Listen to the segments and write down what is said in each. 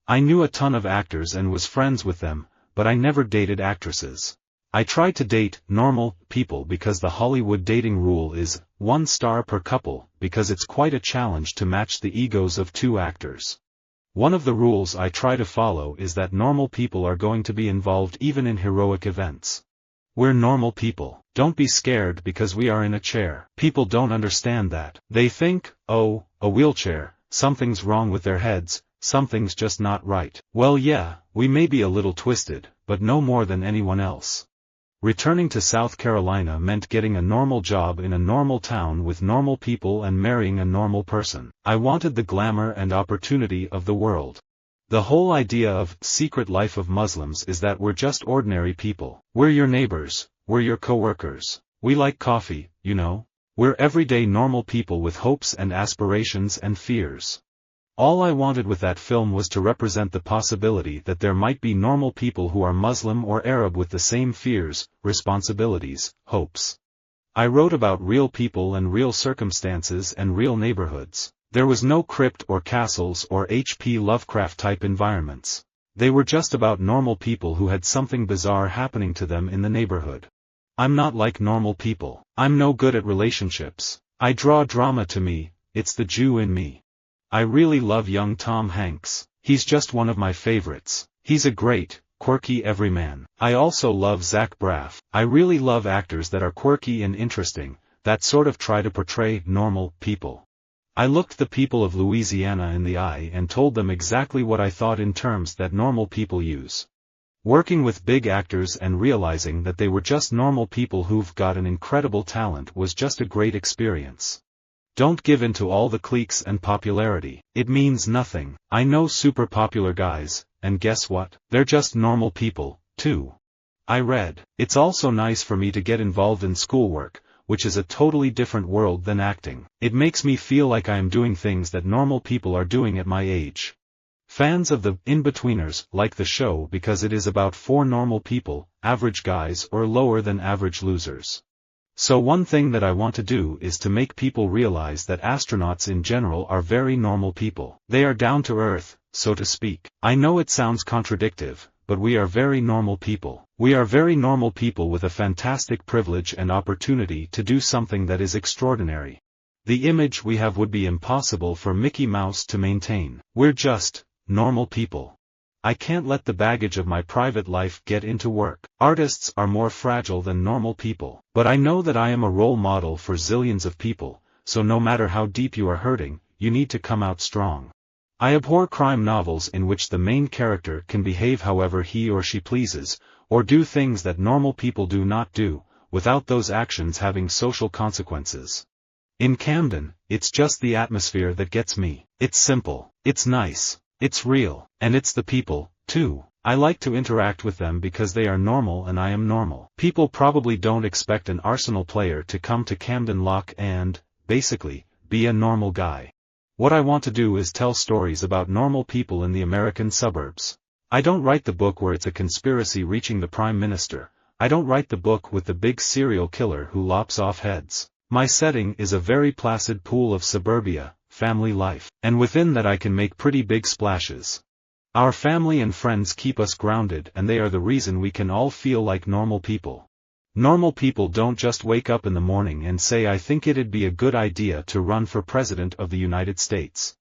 I knew a ton of actors and was friends with them, but I never dated actresses. I tried to date normal people because the Hollywood dating rule is 1 star per couple, because it's quite a challenge to match the egos of 2 actors. One of the rules I try to follow is that normal people are going to be involved even in heroic events. We're normal people. Don't be scared because we are in a chair. People don't understand that. They think, oh, a wheelchair, something's wrong with their heads, something's just not right. Well yeah, we may be a little twisted, but no more than anyone else. Returning to South Carolina meant getting a normal job in a normal town with normal people and marrying a normal person. I wanted the glamour and opportunity of the world. The whole idea of secret life of Muslims is that we're just ordinary people. We're your neighbors, we're your co-workers. We like coffee, you know. We're everyday normal people with hopes and aspirations and fears. All I wanted with that film was to represent the possibility that there might be normal people who are Muslim or Arab with the same fears, responsibilities, hopes. I wrote about real people and real circumstances and real neighborhoods. There was no crypt or castles or H.P. Lovecraft-type environments. They were just about normal people who had something bizarre happening to them in the neighborhood. I'm not like normal people. I'm no good at relationships. I draw drama to me, it's the Jew in me. I really love young Tom Hanks. He's just one of my favorites. He's a great, quirky everyman. I also love Zach Braff. I really love actors that are quirky and interesting, that sort of try to portray normal people. I looked the people of Louisiana in the eye and told them exactly what I thought in terms that normal people use. Working with big actors and realizing that they were just normal people who've got an incredible talent was just a great experience. Don't give in to all the cliques and popularity. It means nothing. I know super popular guys, and guess what? They're just normal people, too. I read. It's also nice for me to get involved in schoolwork, which is a totally different world than acting. It makes me feel like I am doing things that normal people are doing at my age. Fans of the in-betweeners like the show because it is about 4 normal people, average guys or lower than average losers. So one thing that I want to do is to make people realize that astronauts in general are very normal people. They are down to earth, so to speak. I know it sounds contradictive, but we are very normal people. We are very normal people with a fantastic privilege and opportunity to do something that is extraordinary. The image we have would be impossible for Mickey Mouse to maintain. We're just normal people. I can't let the baggage of my private life get into work. Artists are more fragile than normal people. But I know that I am a role model for zillions of people, so no matter how deep you are hurting, you need to come out strong. I abhor crime novels in which the main character can behave however he or she pleases, or do things that normal people do not do, without those actions having social consequences. In Camden, it's just the atmosphere that gets me. It's simple, it's nice, it's real, and it's the people, too. I like to interact with them because they are normal and I am normal. People probably don't expect an Arsenal player to come to Camden Lock and, basically, be a normal guy. What I want to do is tell stories about normal people in the American suburbs. I don't write the book where it's a conspiracy reaching the Prime Minister. I don't write the book with the big serial killer who lops off heads. My setting is a very placid pool of suburbia, family life, and within that I can make pretty big splashes. Our family and friends keep us grounded and they are the reason we can all feel like normal people. Normal people don't just wake up in the morning and say I think it'd be a good idea to run for President of the United States.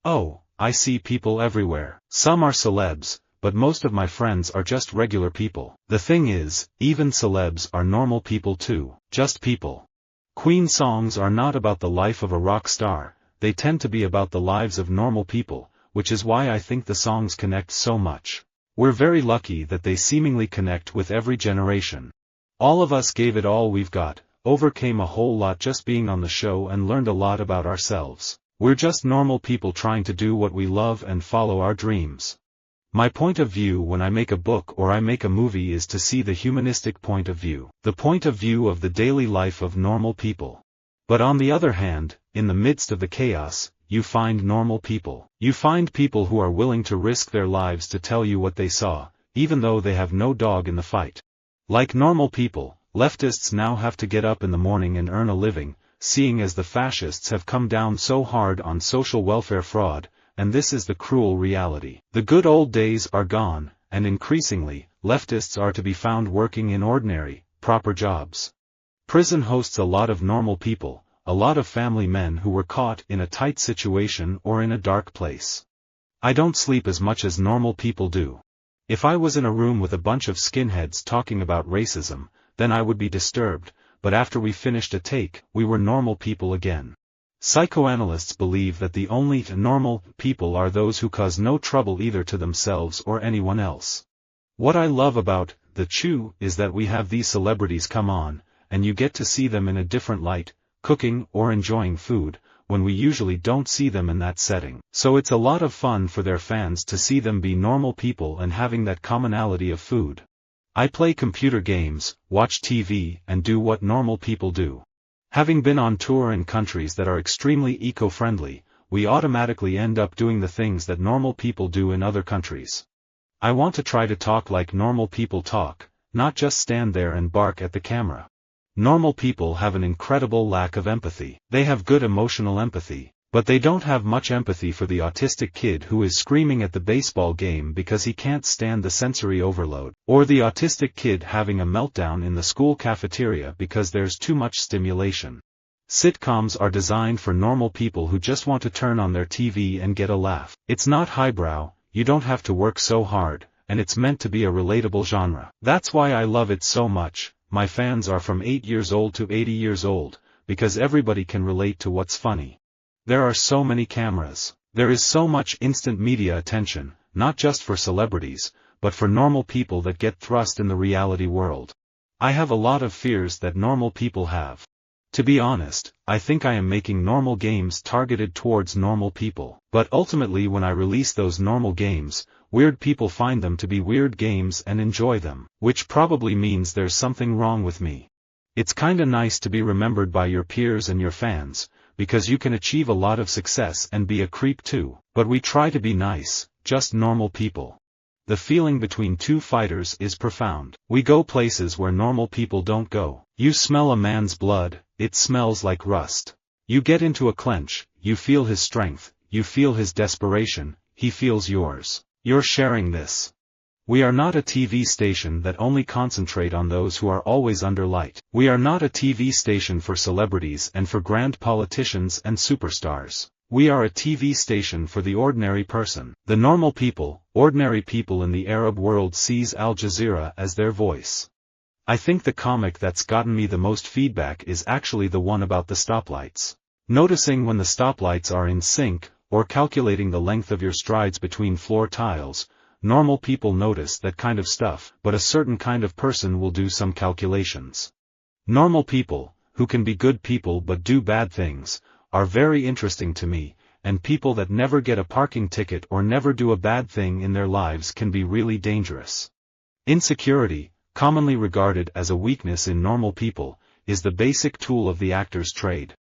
Oh, I see people everywhere. Some are celebs, but most of my friends are just regular people. The thing is, even celebs are normal people too, just people. Queen songs are not about the life of a rock star, they tend to be about the lives of normal people, which is why I think the songs connect so much. We're very lucky that they seemingly connect with every generation. All of us gave it all we've got, overcame a whole lot just being on the show and learned a lot about ourselves. We're just normal people trying to do what we love and follow our dreams. My point of view when I make a book or I make a movie is to see the humanistic point of view, the point of view of the daily life of normal people. But on the other hand, in the midst of the chaos, you find normal people. You find people who are willing to risk their lives to tell you what they saw, even though they have no dog in the fight. Like normal people, leftists now have to get up in the morning and earn a living, seeing as the fascists have come down so hard on social welfare fraud, and this is the cruel reality. The good old days are gone, and increasingly, leftists are to be found working in ordinary, proper jobs. Prison hosts a lot of normal people, a lot of family men who were caught in a tight situation or in a dark place. I don't sleep as much as normal people do. If I was in a room with a bunch of skinheads talking about racism, then I would be disturbed, but after we finished a take, we were normal people again. Psychoanalysts believe that the only normal people are those who cause no trouble either to themselves or anyone else. What I love about The Chew is that we have these celebrities come on, and you get to see them in a different light, cooking or enjoying food, when we usually don't see them in that setting. So it's a lot of fun for their fans to see them be normal people and having that commonality of food. I play computer games, watch TV, and do what normal people do. Having been on tour in countries that are extremely eco-friendly, we automatically end up doing the things that normal people do in other countries. I want to try to talk like normal people talk, not just stand there and bark at the camera. Normal people have an incredible lack of empathy. They have good emotional empathy, but they don't have much empathy for the autistic kid who is screaming at the baseball game because he can't stand the sensory overload, or the autistic kid having a meltdown in the school cafeteria because there's too much stimulation. Sitcoms are designed for normal people who just want to turn on their TV and get a laugh. It's not highbrow, you don't have to work so hard, and it's meant to be a relatable genre. That's why I love it so much. My fans are from 8 years old to 80 years old, because everybody can relate to what's funny. There are so many cameras. There is so much instant media attention, not just for celebrities, but for normal people that get thrust in the reality world. I have a lot of fears that normal people have. To be honest, I think I am making normal games targeted towards normal people. But ultimately when I release those normal games, weird people find them to be weird games and enjoy them, which probably means there's something wrong with me. It's kinda nice to be remembered by your peers and your fans, because you can achieve a lot of success and be a creep too, but we try to be nice, just normal people. The feeling between two fighters is profound. We go places where normal people don't go. You smell a man's blood, it smells like rust. You get into a clench, you feel his strength, you feel his desperation, he feels yours. You're sharing this. We are not a TV station that only concentrate on those who are always under light. We are not a TV station for celebrities and for grand politicians and superstars. We are a TV station for the ordinary person. The normal people, ordinary people in the Arab world sees Al Jazeera as their voice. I think the comic that's gotten me the most feedback is actually the one about the stoplights. Noticing when the stoplights are in sync, or calculating the length of your strides between floor tiles. Normal people notice that kind of stuff, but a certain kind of person will do some calculations. Normal people, who can be good people but do bad things, are very interesting to me, and people that never get a parking ticket or never do a bad thing in their lives can be really dangerous. Insecurity, commonly regarded as a weakness in normal people, is the basic tool of the actor's trade.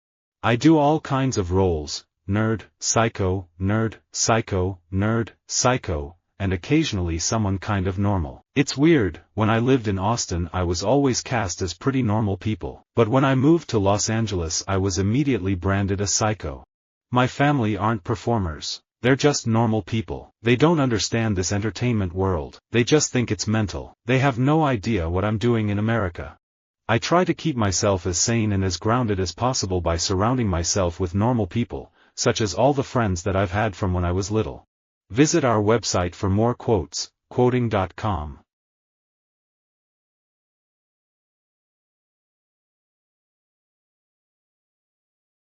I do all kinds of roles, nerd, psycho, nerd, psycho, nerd, psycho, and occasionally someone kind of normal. It's weird, when I lived in Austin I was always cast as pretty normal people, but when I moved to Los Angeles I was immediately branded a psycho. My family aren't performers, they're just normal people. They don't understand this entertainment world, they just think it's mental. They have no idea what I'm doing in America. I try to keep myself as sane and as grounded as possible by surrounding myself with normal people, such as all the friends that I've had from when I was little. Visit our website for more quotes, quoting.com.